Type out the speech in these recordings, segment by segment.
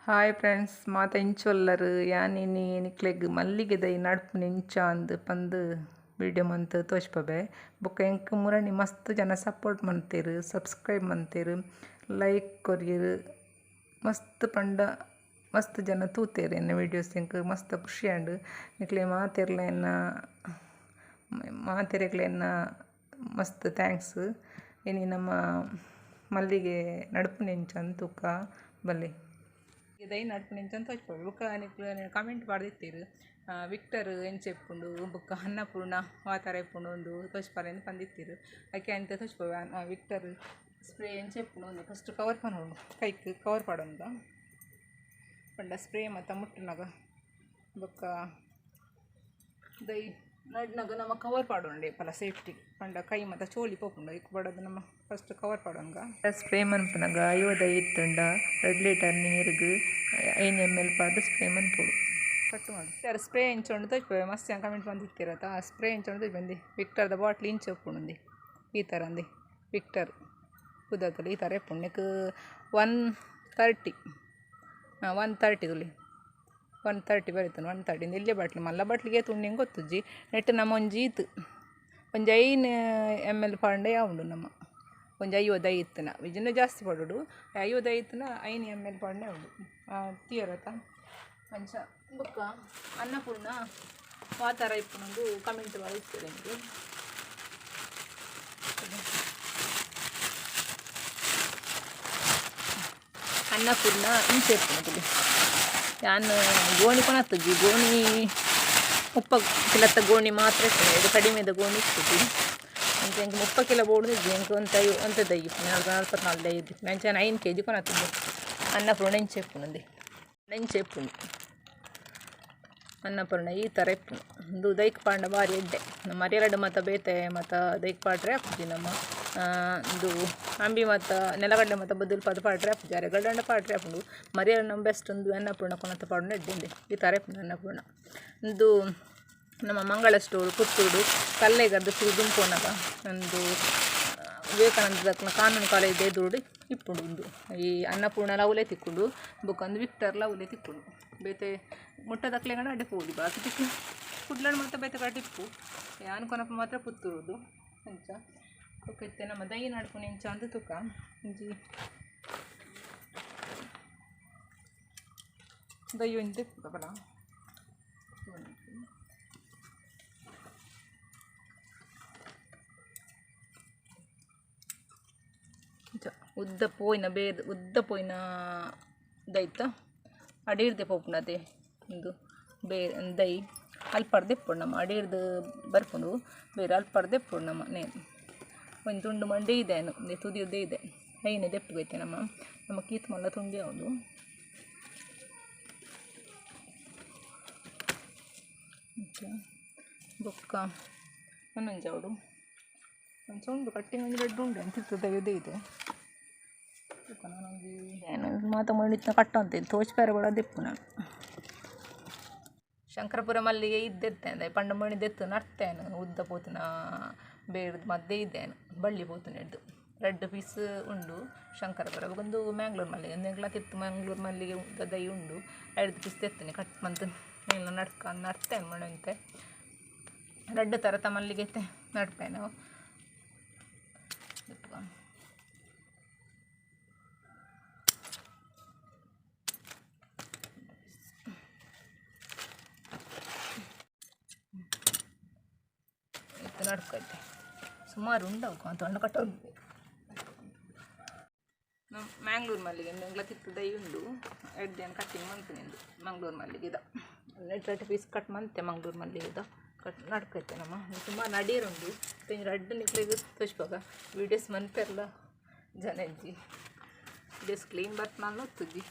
hi friends ಮಾತ ಇಂಚೊಲ್ಲರು ಯಾನಿನಿ ನಿಕ್ಲೆಗ್ ಮಲ್ಲಿಗೆದ ಈ ನಡ್ಪು ನಿಂಚ ಅಂದು ಪಂದು ವಿಡಿಯೋ ಮಂತ್ ತೋಚ್ಪಬೆ ಬೊಕ್ಕ ಎಂಕ್ ಮುರಣಿ ಮಸ್ತ್ ಜನ ಸಪೋರ್ಟ್ ಮಂತೇರು ಸಬ್ಸ್ಕ್ರೈಬ್ ಮಂತೇರು ಲೈಕ್ ಕೊರಿಯರು ಮಸ್ತ್ ಪಂಡ ಮಸ್ತ್ ಜನ ತೂತೇರು ಎನ್ನ ವೀಡಿಯೋಸ್ ಎಂಕ್ ಮಸ್ತ್ ಖುಷಿ ಆಂಡ್ ನಿಕ್ಲೆ ಮಾತೆರೆಗ್ಲೆನ್ನ ಮಸ್ತ್ ಥ್ಯಾಂಕ್ಸ್ ಇನಿ ನಮ್ಮ ಮಲ್ಲಿಗೆ ನಡ್ಪು ನಿಂಚ ಅಂತೂಕ ಬಲ್ಲಿ ದೈ ನಡ್ಪು ನಿಂಚಂತ ತೋಚ್ಪೋಡು ಬೊಕ್ಕ ಕಮೆಂಟ್ ಪಾಡ್ದಿತ್ತೀರು ವಿಕ್ಟರ್ ಎಂಚೆಪ್ಪುಂಡು ಬೊಕ್ಕ ಅನ್ನಪೂರ್ಣ ವಾತಾರ ಇಪ್ಪುಂಡು ಒಂದು ತೋಚ್ಪಾರೆಂದು ಪಂದಿತ್ತೀರು ಅಕ್ಕೆ ಅಂತ ತೋಚ್ಪೋವೆ ವಿಕ್ಟರ್ ಸ್ಪ್ರೇ ಎಂಚೆಪ್ಪುಂಡು ಒಂದು ಫಸ್ಟ್ ಕವರ್ ಪನೋಡು ಕೈಕ್ ಕವರ್ ಪಾಡೋಂದ ಪಂಡ ಸ್ಪ್ರೇ ಮತ್ತು ಮುಟ್ಟನಾಗ ಬೊಕ್ಕ ದೈ ನಡ್ನಾಗ ನಮ್ಮ ಕವರ್ ಪಾಡೋಂಡೆ ಪಲ ಸೇಫ್ಟಿ ಪಂಡ ಕೈ ಮತ್ತು ಚೋಲಿ ಪೋಪುಂಡು ಇಕ್ ಬಡೋದು ನಮ್ಮ ಫಸ್ಟ್ ಕವರ್ ಪಾಡೋಂಗ ಸ್ಪ್ರೇ ಮನ್ಪುನಾಗ 50 ಇತ್ತುಂಡ 2 ಲೀಟರ್ ನೀರಿಗೆ 5 ml ಪಾಡು ಸ್ಪ್ರೇ ಮನ್ಪೋಡು ಕಟ್ಟು ಮಾಡಿ ಯಾರು ಸ್ಪ್ರೇ ಇಂಚೊಂಡು ತೋಚ್ಪೋವೆ ಮಸ್ತ್ ಕಮೆಂಟ್ ಬಂದಿತ್ತಿರತ್ತ ಆ ಸ್ಪ್ರೇ ಇಂಚೊಂಡು ತೋಚ್ಬಂದು ವಿಕ್ಟರ್ದ ಬಾಟ್ಲ್ ಇಂಚು ಒಪ್ಪುಂಡು ಈ ಥರ ಅಂದು ವಿಕ್ಟರ್ ಕುದತ್ತಲು ಈ ಥರ ಎಪ್ಪುಂಡು ನೆಕ್ 130 130 ತುಲಿ 130 ಬರೀತಾನೆ 130 ನೆಲ್ಲೆ ಬಾಟ್ಲಿ ಮಲ್ಲ ಬಾಟ್ಲಿಗೆ ತುಂಡು ಗೊತ್ತುಜ್ಜಿ ನೆಟ್ಟು ನಮ್ಮ ಒಂಜಿ ಈತು ಒಂಜಿ 5 ml ಪಾಂಡೆ ಯಾವುದು ನಮ್ಮ ಒಂಜಿ 50 ಇತ್ತನ ವಿಜನ ಜಾಸ್ತಿ ಪಡೋಡು 50 ಇತ್ತನ 5 ml ಪಾಂಡೆ ಉಂಡು ತೀರತ್ತ ಅಂಚ ಬೊಕ್ಕ ಅನ್ನಪೂರ್ಣ ವಾತಾರ ಇಪ್ಪುನೊಂದು ಕಮೆಂಟ್ ಮಾಡಿ ಇರ್ತದೆ ನಿಮಗೆ ಅನ್ನಪೂರ್ಣ ಇಂಚೆ ಇಪ್ಪುನದು ಯಾನು ಗೋಣಿ ಕೊನತ್ತಜ್ಜಿ ಗೋಣಿ ಮುಪ್ಪಕ್ಕಿಲತ್ತ ಗೋಣಿ ಮಾತ್ರ ಇರ್ತದೆ ಇದು ಕಡಿಮೆದ ಗೋಣಿ ಇರ್ತದೆ ಅಂತ ಎಂಕ್ 30 ಕಿಲೋ ಬೋರ್ಡಿದ್ದು ಎಂಕ್ ಒಂತ ದೈಗಿಪ್ಪು 44 ದೈಗಿದ್ದು ನಂಚ 9 kg ಕೊನತ್ತದ್ದು ಅನ್ನಪೂರ್ಣ ನೆಂಚೆ ಇಪ್ಪುಂಡು ಅನ್ನಪೂರ್ಣ ಈ ಥರ ಇಪ್ಪುಂಡು ಒಂದು ದೈಕ್ ಪಾಂಡ ಭಾರಿ ಎಡ್ಡೆ ನಮ್ಮ ಮರಿಯರಡು ಮತ್ತು ಬೇತೆ ಮತ್ತು ದೈಕ್ ಪಾಟ್ರೆ ಹಾಕ್ತೀವಿ ನಮ್ಮ ಇದು ಅಂಬಿ ಮತ್ತು ನೆಲಗಡ್ಡೆ ಮತ್ತು ಬದುಲ್ ಪದ ಪಾಟ್ರೆ ಹಾಕ್ತಿದ್ದಾರೆ ಗಡ್ಡ ಪಾಟ್ರೆ ಹಾಕೊಂಡು ಮರಿಯರಡು ನಮ್ಮ ಬೆಸ್ಟ್ ಒಂದು ಅನ್ನಪೂರ್ಣ ಕೊನತ್ತ ಪಾಡು ಎಡ್ಡೆ ಈ ಥರ ಇಪ್ಪುಂಡು ಅನ್ನಪೂರ್ಣ ಒಂದು ನಮ್ಮ ಮಂಗಳ ಸ್ಟೋರ್ ಪುತ್ತೂರು ಕಲ್ಲೆಗದ್ದು ದುಂಪೋನಾಗ ಒಂದು ವಿವೇಕಾನಂದ ಕಾನೂನು ಕಾಲೇಜ್ ಎದುರುಡು ಇಪ್ಪುಂಡು ಒಂದು ಈ ಅನ್ನಪೂರ್ಣ ಲವ್ಲೆ ತಿಕ್ಕೊಂಡು ಬೊಕ್ಕಂದು ವಿಕ್ಟರ್ ಲವ್ಲೆ ತಿಕ್ಕೊಂಡು ಬೇತೆ ಮುಟ್ಟದಕ್ಲೆ ಗಂಡ ಅಡ್ಡೆ ಪೋಡಿ ಬಾಕಿ ತಿಕ್ಕು ಕುಡ್ಲಣ್ಣು ಮತ್ತು ಬೇತೆ ಕಡೆ ಟಿಪ್ಪು ಯಾನು ಕೊನಪ್ಪ ಮಾತ್ರ ಪುತ್ತೂರುದು ಅಂಚ ಒಕ್ಕೈತೆ ನಮ್ಮ ದೈ ನಡ್ಕೊಂಡು ಇಂಚ ಅಂತ ತುಕ ಇಂಚಿ ದೈ ಒಂದು ತಿಪ್ಪಲ್ಲ ಉದ್ದ ಪೋಯಿನ ದೈತ ಅಡಿರ್ದೆ ಪೋಪುಂಡು ಅದೇ ಒಂದು ದೈ ಅಲ್ಪರ್ದೆ ಇಪ್ಪುಂಡು ನಮ್ಮ ಅಡಿರ್ದು ಬರ್ಪುಂಡು ಬೇರೆ ಅಲ್ಪರ್ದೆ ಇಪ್ಪುಂಡು ನಮ್ಮ ನೇನು ಒಂದು ತುಂಡು ಮಂಡೆ ಇದೆ ತುದಿಯುದ್ದೇ ಇದೆ ಐನೇ ದೆಪ್ಪಗೈತೆ ನಮ್ಮ ಕೀತ್ ಮಲ್ಲ ತುಂಡಿ ಯಾವುದು ಬೊಕ್ಕ ಹನ್ನೊಂಜಾವಡು ಒಂದು ಸೌಂಡು ಕಟ್ಟಿಂಗ್ ಒಂದು ರೆಡ್ ಉಂಡೆ ಅಂತ ತೆಗೆದೇ ಇದೆ ಏನು ಮಾತ ಮಾಡಿದ್ನ ಕಟ್ಟು ಅಂತ ತೋಚ್ಪಾರ ಕೂಡ ದೆಪ್ಪು ನಾನು ಶಂಕರಪುರ ಮಲ್ಲಿಗೆ ಇದ್ದೆತ್ತೆ ಅಂದರೆ ಪಂಡ ಮಣಿದೆತ್ತು ನಡ್ತೇನು ಉದ್ದ ಪೋತಿನ ಬೇಡ್ದು ಮದ್ದೆ ಇದ್ದೇನು ಬಳ್ಳಿ ಪೋತುನ ಹಿಡ್ದು 2 ಪೀಸ್ ಉಂಡು ಶಂಕರಪುರ ಒಂದು ಮ್ಯಾಂಗ್ಳೂರು ಮಲ್ಲಿಗೆ ಒಂದು ತಿತ್ತು ಮ್ಯಾಂಗ್ಳೂರು ಮಲ್ಲಿಗೆ ದೈ ಉಂಡು 2 ಪೀಸ್ ತೆತ್ತೇನೆ ಕಟ್ ಮಂತ್ ಎಲ್ಲ ನಡ್ತೇನೆ ಮಣಂತೆ 2 ಥರದ ಮಲ್ಲಿಗೆ ನಡ್ತೇನೆ ನಾವು ನಡ್ಕೈತೆ ಸುಮಾರು ಉಂಡವು ತೊಂಡ ಕಟ್ಟೋದು ನಮ್ಮ ಮ್ಯಾಂಗ್ಳೂರು ಮಲ್ಲಿಗೆ ಎಂಗ್ಲ ತಿತ್ತು ದೈ ಉಂಡು ಎಡ್ದೇನು ಕಟ್ಟಿಂಗ್ ಮಂತಿನಿಂದು ಮಂಗ್ಳೂರು ಮಲ್ಲಿಗೆದ 2 ಪೀಸ್ ಕಟ್ ಮಂತೆ ಮಂಗ್ಳೂರು ಮಲ್ಲಿಗೆದ ಕಟ್ ನಡ್ಕೈತೆ ನಮ್ಮ ಸುಮಾರು ನಡೀರುಂಡು ರಡ್ಡು ನಿಕ್ಲಿಗೆ ತೋಚ್ಪಾಗ ವೀಡಿಯೋಸ್ ಮನ್ಪೆರ್ಲ ಜನ ಇಜ್ಜಿ ವೀಡಿಯೋಸ್ ಕ್ಲೀನ್ ಬರ್ತ ನಾನು ನೋಡ್ತಿದ್ದಿ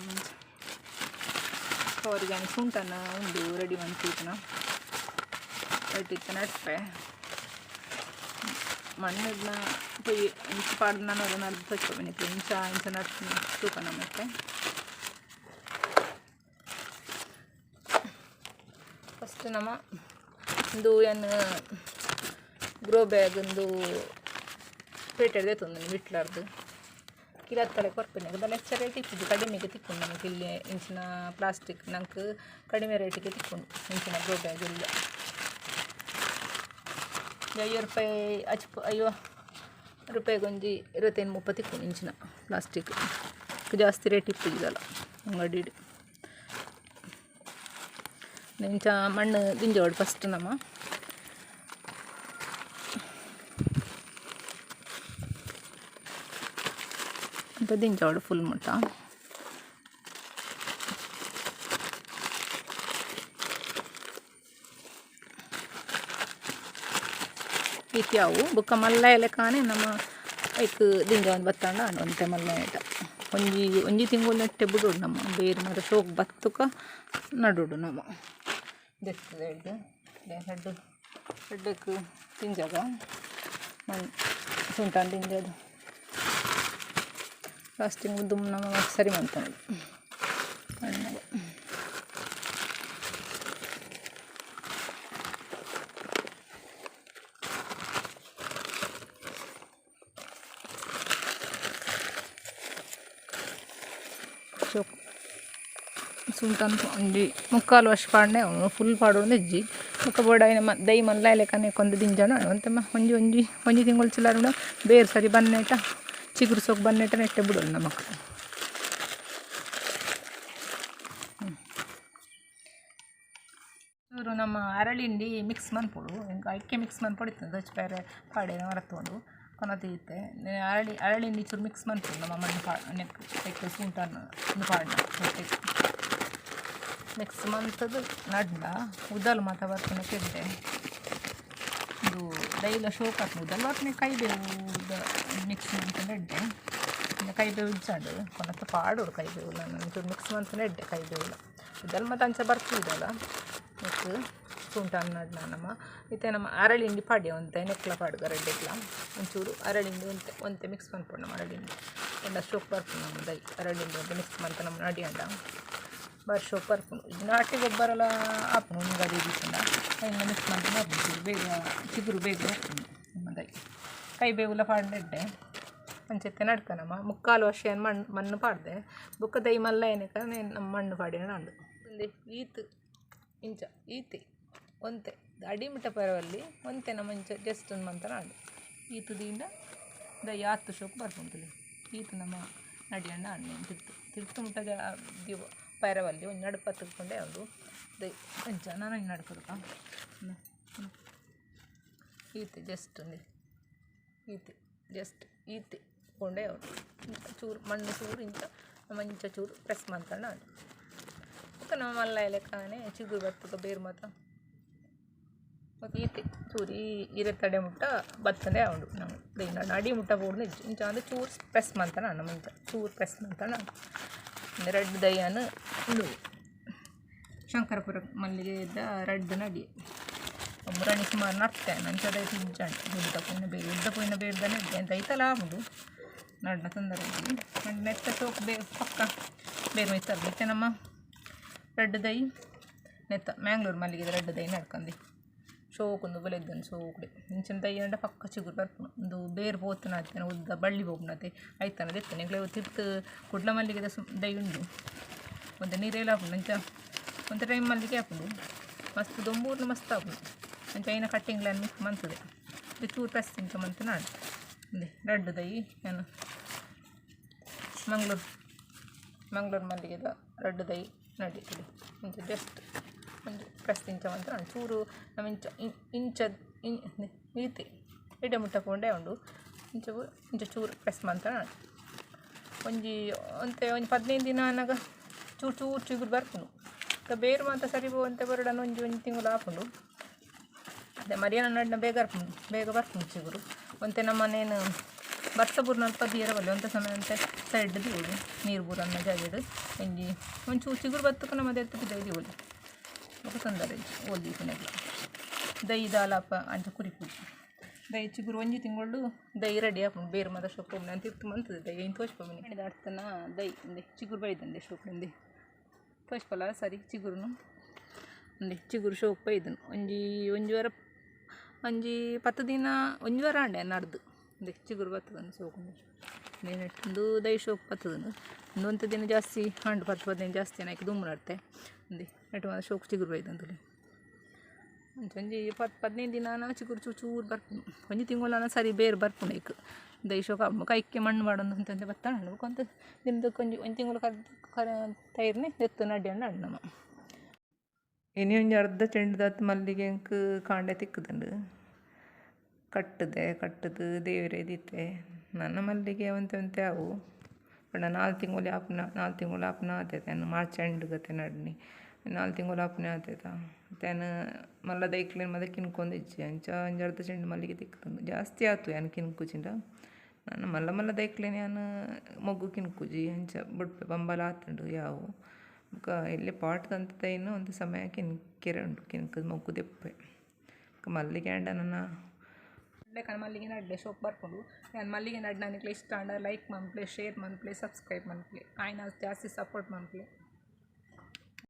ಮುಂಚೆ ಅವರಿಗೆ ಸುಂಟನ ಉಂಡು ರೆಡಿ ಮಂತಿನ ಇಟ್ಟಿತ್ತು ನಡ್ಪೆ ಮಣ್ಣನ್ನ ಪೊಯ್ ಇಂಚ ಪಾಡ್ದು ನಾನು ಅದನ್ನು ಅರ್ಧ ತೋಚ್ಕೊಬೇಕು ಇಂಚ ನಡ್ತೀನಿ ತೂಕನ ಮತ್ತೆ ಫಸ್ಟ್ ನಮ್ಮ ಒಂದು ಏನು ಗ್ರೋ ಬ್ಯಾಗ್ ಒಂದು ಪೇಟೆಡ್ದೆ ತಂದು ಬಿಟ್ಲಾರ್ದು ಕಿರತ್ತಲೆ ಕೊರ್ಪೆನೆ ಅದೆಲ್ಲ ಹೆಚ್ಚು ರೇಟ್ ಇತ್ತು ಕಡಿಮೆಗೆ ತಿಕ್ಕೊಂಡು ನಮಗೆ ಇಲ್ಲಿ ಇಂಚಿನ ಪ್ಲಾಸ್ಟಿಕ್ ನಂಗೆ ಕಡಿಮೆ ರೇಟಿಗೆ ತಿಕ್ಕೊಂಡು ಇಂಚಿನ ಗ್ರೋ ಬ್ಯಾಗ್ ಇಲ್ಲ 50 ರೂಪಾಯಿ ಅಯ್ಯೋ ರೂಪಾಯಿಗೊಂದು 25-30 ತಿಕ್ಕೊಂಡು ಇಂಚಿನ ಪ್ಲಾಸ್ಟಿಕ್ ಜಾಸ್ತಿ ರೇಟ್ ಇತ್ತು ಇದಲ್ಲ ಅಂಗಡಿ ಇಂಚ ಮಣ್ಣು ದಿಂಜೋಡು ಫಸ್ಟ್ ನಮ್ಮ ಅಂತ ದಿಂಜೋಡು ಫುಲ್ ಮುಟ್ಟ ಇತ್ಯಾವು ಬುಕ್ಕ ಮಲ್ಲ ಎಲೆ ಕಾನೆ ನಮ್ಮ ಐಕ್ ದಿಂಜ ಒಂದು ಬತ್ತಾಂಡ ಅಂತೆ ಮಲ್ಲ ಏಟ ಒಂಜಿ ತಿಂಗಳು ನೆಟ್ಟೆ ಬಿಡೋಡು ನಮ್ಮ ಬೇರೆ ಮರ ಶೋಕ್ ಬತ್ತುಕ ನಡುಡು ನಮ್ಮ ದೆತ್ತದೆ ಹೆಡ್ಡಕ್ಕೆ ತಿಂಜಾಗ ಸುಂಟಾನ್ ತಿಂಜದು ಲಾಸ್ಟಿಂಗ್ ದುಮ್ ನಮ್ಮ ಸರಿ ಮಾಡ್ತಾನೆ ಮಣ್ಣಾಗ ಸುಲ್ತಾನ್ ಒಂಜಿ 3/4 ವರ್ಷ ಪಾಡ್ನೆ ಅವನು ಫುಲ್ ಪಾಡೋದು ಇಜ್ಜಿ ಮುಖ ಬೋಡ ದೈ ಮಲ್ಲ ಲೆಕ್ಕನೆ ಕೊಂದು ದಿಂಜಾಣ ಅಂತಮ್ಮ ಒಂಜಿ ತಿಂಗಳು ಚಿಲ್ಲರ ಬೇರೆ ಸರಿ ಬನ್ನೇಟ ಚಿಗುರು ಸೋಕು ಬನ್ನೇಟ ನೆಟ್ಟೆ ಬಿಡೋದು ನಮ್ಮ ಮಕ್ಕಳು ಇವರು ನಮ್ಮ ಅರಳಿಂಡಿ ಮಿಕ್ಸ್ ಮನ್ಪೊಡು ಅಕ್ಕಿ ಮಿಕ್ಸ್ ಮನ್ಪೊಡಿತ್ತು ದಚ್ಚ ಬೇರೆ ಪಾಡೆ ಮರತ್ಕೊಂಡು ಕೊನತೀತೆ ಅರಳಿಂಡಿ ಚೂರು ಮಿಕ್ಸ್ ಮನ್ಪೊಡು ನಮ್ಮ ಮಣ್ಣು ನೆಕ್ ಸುಂಟನ್ನು ಪಾಡಿನ ನೆಕ್ಸ್ಟ್ ಮಂತದು ನಡ್ನ ಉದಲ್ ಮಾತ ಬರ್ತಾನೆ ಕೆಡ್ಡೆ ಇದು ಡೈಲ ಶೋಕ್ ಹಾಕಿ ಉದಲ್ ಬರ್ತಾನೆ ಕೈ ಬೇವು ಮಿಕ್ಸ್ ಮಂತ ನೆಡ್ಡೆ ಕೈ ಬೇವು ಇಜ್ಜಾಡು ಕೊನತ್ತ ಪಾಡೋಡು ಕೈ ಬೇವುಲ್ಲ ನಾನು ಮಿಕ್ಸ್ ಮಂತ ನೆಡ್ಡೆ ಕೈ ಬೇವುಲ್ಲ ಉದಲ್ ಮತ್ತು ಅಂಚ ಬರ್ತಿದ್ದಲ್ಲ ನೆಕ್ಸ್ಟ್ ಸುಂಟ ನಡ್ನ ನಮ್ಮ ಇತ್ತೆ ನಮ್ಮ ಅರಳಿಂಡಿ ಪಾಡ್ಯ ಒಂತೆ ನೆಕ್ಲ ಪಾಡ್ಗ ರೆಡ್ಡೆಕ್ಲ ಒಂಚೂರು ಅರಳಿಂಡಿ ಒಂತೆ ಮಿಕ್ಸ್ ಮಾಡ್ಕೊಂಡು ನಮ್ಮ ಅರಳಿಂಡಿ ಎಲ್ಲ ಶೋಕ್ ಬರ್ತೀನಿ ನಮ್ಮ ದೈ ಅರಳಿಂಡಿ ಅಂತ ಮಿಕ್ಸ್ ಮಂತ ನಮ್ಮ ನಡಿಯಂಡ ಶೋಕ್ ಬರ್ಕೊಂಡು ಇದು ನಾಟಿ ಗೊಬ್ಬರೆಲ್ಲ ಹಾಕೊಂಡು ಒಂದು ಗಡಿ ದಿವಸದಿಂದ ಇನ್ನು ಮಿಕ್ಸ್ ಮಾಡಿ ಬರ್ಬೋದು ಬೇಗ ಚಿಗುರು ಬೇಗ ಹೋಗ್ತೀನಿ ನಮ್ಮ ದೈ ಕೈ ಬೇವುಲ್ಲ ಪಾಡ್ನೆಡ್ಡೆ ಅಂಚೆತ್ತೆ ನಡ್ಕ ನಮ್ಮ 3/4 ವರ್ಷ ಮಣ್ಣು ಪಾಡ್ದೆ ಬುಕ್ಕ ದೈ ಮಲ್ಲ ಏನಕ್ಕ ನಮ್ಮ ಮಣ್ಣು ಪಾಡಿನ ನಾಡು ಒಂದೇ ಇಂಚ ಈತಿ ಒಂತೆ ಅಡಿಮಿಟ ಪರವಲ್ಲಿ ಒಂತೆ ನಮ್ಮ ಇಂಚ ಜಸ್ಟ್ ಒಂದು ಮಂತ ನಾಡು ಈತುದಿಂದ ದೈ 10 ಶೋಕ್ ಬರ್ಕೊಂತಿಲ್ಲ ಈತು ನಮ್ಮ ನಡಿಯಣ್ಣ ಹಣ್ಣು ತಿರ್ತು ಮುಟ್ಟ ಪೈರವಲ್ಲಿ ಒಂದು ನಡುಪ ತಿಳ್ಕೊಂಡೆ ಅವರು ದೈ ಅಂಚ ನಾನು ಹಿಂಗೆ ನಡ್ಕೊಡ್ಕ ಈತಿ ಜಸ್ಟ್ ಈತಿ ಕೊಂಡೆ ಅವರು ಚೂರು ಮಣ್ಣು ಚೂರು ಇಂಚ ನಮ್ಮ ಇಂಚ ಚೂರು ಪ್ರೆಸ್ ಮಾಡ್ತಾನೆ ಅದು ಮತ್ತು ನಮ್ಮ ಮಲ್ಲ ಲೆಕ್ಕನೇ ಚಿಗುರು ಬರ್ತಕ ಬೇರೆ ಮತ್ತು ಈತಿ ಚೂರು ಇರೆ ತಡೆ ಮುಟ್ಟ ಬರ್ತದೆ ಅವಳು ನಾವು ದೈನ ಅಡಿ ಮುಟ್ಟ ಬೋಡ್ದು ಇಂಚ ಅಂದರೆ ಚೂರು ಪ್ರೆಸ್ ಮಾಡ್ತಾನೆ ನಮ್ಮ ಇಂಚ ಚೂರು ಪ್ರೆಸ್ ಮಾಡ್ತಾನೆ ರೆಡ್ ದಯ್ಯನು ಇದು ಶಂಕರಪುರ ಮಲ್ಲಿಗೆ ಇದ್ದ ರೆಡ್ ನಡಿ ಮುರಣಿ ಸುಮಾರು ನಡ್ತೆ ನಂಚದ ತಿಂಚಂಡು ಉದ್ದ ಪೋಯಿನ ಬೇಡ್ದಾನೆ ಇದ್ದೆ ಅಂತ ಐತಲ್ಲ ಆಗುದು ನಡ್ನ ತೊಂದರೆ ನಡ್ ನೆತ್ತ ಸೋಕು ಪಕ್ಕ ಬೇರೆ ಇತ್ತಲ್ಲ ಮತ್ತೆ ನಮ್ಮ ರೆಡ್ ದೈ ನೆತ್ತ ಮ್ಯಾಂಗ್ಳೂರು ಮಲ್ಲಿಗೆ ರೆಡ್ ದೈ ನಡ್ಕಂದು ಶೋಕೊಂದು ಬಲೆದ್ದನು ಸೋಕುಡೆ ಇಂಚಿನ ದೈ ಅಂಡ ಪಕ್ಕ ಚಿಗುರು ಬರ್ಪುನು ಒಂದು ಬೇರು ಪೋತನ ಆಯ್ತಾನೆ ಉದ್ದ ಬಳ್ಳಿ ಹೋಗ್ನತೆ ಆಯ್ತಾನೆ ಎತ್ತಾನೆ ಈಗಲೇ ತಿರ್ತು ಕುಡ್ಲ ಮಲ್ಲಿಗೆದ ದೈ ಉಂಡು ಒಂದು ನೀರೆಲ್ಲ ಹಾಕೊಂಡು ಅಂಚ ಒಂದು ಟೈಮ್ ಮಲ್ಲಿಗೆ ಹಾಕೊಂಡು ಮಸ್ತ್ ದೊಂಬೂರ್ನ ಮಸ್ತ್ ಹಾಕೊಂಡು ಅಂಚ ಐನ ಕಟ್ಟಿಂಗ್ಲನ್ನು ಮಿಕ್ಸ್ ಮಂತದೆ ಇದು ಚೂರು ಪ್ರೆಸ್ ಇಂಚ ಮಂತ ನಾಡು ಅಂದೆ ರೆಡ್ ದೈ ಏನು ಮಂಗ್ಳೂರು ಮಲ್ಲಿಗೆದ ರೆಡ್ ದೈ ನಡೀತದೆ ಇಂಚ ಜಸ್ಟ್ ಒಂದು ಪ್ರೆಸ್ ಇಂಚ ಮಂತ ನಾನು ಚೂರು ನಮ್ಮ ಈತಿ ಎಡೆ ಮುಟ್ಟಕೊಂಡೆ ಉಂಡು ಇಂಚ ಚೂರು ಪ್ರೆಸ್ ಮಂತ ನಾನು ಒಂದು 15 ದಿನ ಅನ್ನಾಗ ಚೂರು ಚಿಗುರು ಬರ್ಕೊಂಡು ಬೇರು ಮಾತ್ರ ಸರಿ ಅಂತ ಬರೋಡನ್ನು ಒಂದು ತಿಂಗಳು ಹಾಕೊಂಡು ಅದೇ ಮರಿಯಾನ ನಡ್ನ ಬೇಗ ಬರ್ಕೊಂಡು ಚಿಗುರು ಒಂತೆ ನಮ್ಮ ಮನೇನು ಬರ್ಸಬೂರ್ನ ಅಲ್ಪ ದೀರವಲ್ಲ ಒಂಥ ಸಮಯ ಅಂತ ಸೈಡ್ ದೀವಳು ನೀರು ಬೂರನ್ನ ಜಾಗಿಡು ಒಂಚೂರು ಚಿಗುರು ಬತ್ತಕ್ಕೆ ನಮ್ಮ ಎತ್ತು ದೈದಿವಳು ఒక ತೊಂದರೆ ಓದಿ ಪುನಃ ದೈ ದಾಲಾಪ ಅಂಚ ಕುರಿಪುಡಿ ದೈ ಚಿಗುರು ಒಂಜಿ ತಿಂಗಳು ದೈ ರೆಡಿ ಹಾಕೊಂಡು ಬೇರೆ ಮದ ಶೋಕು ಅಂತ ಇತ್ತು ಮಂತದೆ ದೈ ಏನು ತೋಚ್ಕೊಬನಿ ಹಿಡಿದ ಅಡ್ತನ ದೈ ಒಂದೆ ಚಿಗುರು ಬೈದಂದೆ ಶೋಕಂದೆ ತೋಚ್ಪಲ್ಲ ಸರಿ ಚಿಗುರುನು ಒಂದೆ ಚಿಗುರು ಶೋಕು ಬೈದನು ಒಂಜಿ ವಾರ 10 ದಿನ ಒಂಜಿ ವಾರ ಅಂಡೆ ನಡ್ದು ಒಂದೆ ಚಿಗುರು ಬರ್ತದನ್ನು ಶೋಕು ನೆಟ್ಟು ದೈ ಶೋಕ್ ಬರ್ತದೆ ಒಂದು ದಿನ ಜಾಸ್ತಿ ಹಂಡು 10-15 ಜಾಸ್ತಿ ಏನಾಯ್ತು ದುಮ್ಮು ನಡ್ತೆ ಅಂದು ನೆಟ್ಟು ಒಂದು ಶೋಕ್ ಚಿಗುರು ಬೈದಂತಲಿ ಒಂಜಿ 10-15 ದಿನ ಚಿಗುರು ಚೂರು ಬರ್ಪುಂಡು ಒಂಜಿ ತಿಂಗಳು ಸರಿ ಬೇರೆ ಬರ್ಪುಂಡು ಈಗ ದೈ ಶೋಕ ಕೈಕ್ಕೆ ಮಣ್ಣು ಮಾಡೋದು ಅಂತಂದು ಬರ್ತಾನೆ ಕೊಂತ ನಿಮ್ದು ಒಂದು ತಿಂಗಳು ತೈರ್ನೆ ಎತ್ತು ನಡ್ಯಂಡು ಅಣ್ಣಮ್ಮ ಇನಿ ಒಂಜಿ ಅರ್ಧ ಚೆಂಡುದಾತು ಮಲ್ಲಿಗೆ ಅಂಕ್ ಕಾಂಡೆ ತಿಕ್ಕುದುಂಡು ಕಟ್ಟದು ದೇವರೇ ದಿತ್ತೆ ನನ್ನ ಮಲ್ಲಿಗೆ ಒಂತೆ ಅವು ಪಂಡ 4 ತಿಂಗಳು ಆಪುನ ಆತೈತೆ ನಾನು ಮಾರ್ಚ್ ಎಂಡ್ ಗತೆ ನಡ್ನಿ 4 ತಿಂಗಳು ಆಪುನೆ ಆತೈತ ತೇನು ಮಲ್ಲ ದೈಕ್ಲೇನು ಮತ್ತೆ ಕಿನ್ಕೊಂದಿಜ್ಜಿ ಅಂಚ ಒಂಜಿ ಅರ್ಧ ಚೆಂಡು ಮಲ್ಲಿಗೆ ತಿಕ್ಕುದುಂಡು ಜಾಸ್ತಿ ಆತು ಯಾನು ಕಿನ್ಕುಜಿಂಡ ನಾನು ಮಲ್ಲ ದೈಕ್ಲೇನು ಯಾನು ಮೊಗ್ಗು ಕಿನ್ಕುಜಿ ಅಂಚ ಬುಡ್ಪೆ ಬಂಬಲ ಆತುಂಡು ಯಾವು ಇಲ್ಲಿ ಪಾಟ್ ತಂತೈನು ಒಂದು ಸಮಯ ಕಿನ್ಕೆರೆ ಉಂಟು ಕಿನ್ಕದು ಮೊಗ್ಗು ದೆಪ್ಪೆ ಮಲ್ಲಿಗೆ ಅಂಡ ನನ್ನ ಮಲ್ಲಿಗೆ ನಡ್ಡೆ ಶೋಕ್ ಬರ್ಕೊಂಡು ನಾನು ಮಲ್ಲಿಗೆ ನಡ್ಡು ನನಗೆ ಇಷ್ಟ ಅಂಡ ಲೈಕ್ ಮನ್ಪ್ಲೆ ಶೇರ್ ಮನ್ಪ್ಲೆ ಸಬ್ಸ್ಕ್ರೈಬ್ ಮನ್ಪ್ಲೆ ಆಯ್ನ ಜಾಸ್ತಿ ಸಪೋರ್ಟ್ ಮನ್ಪ್ಲೆ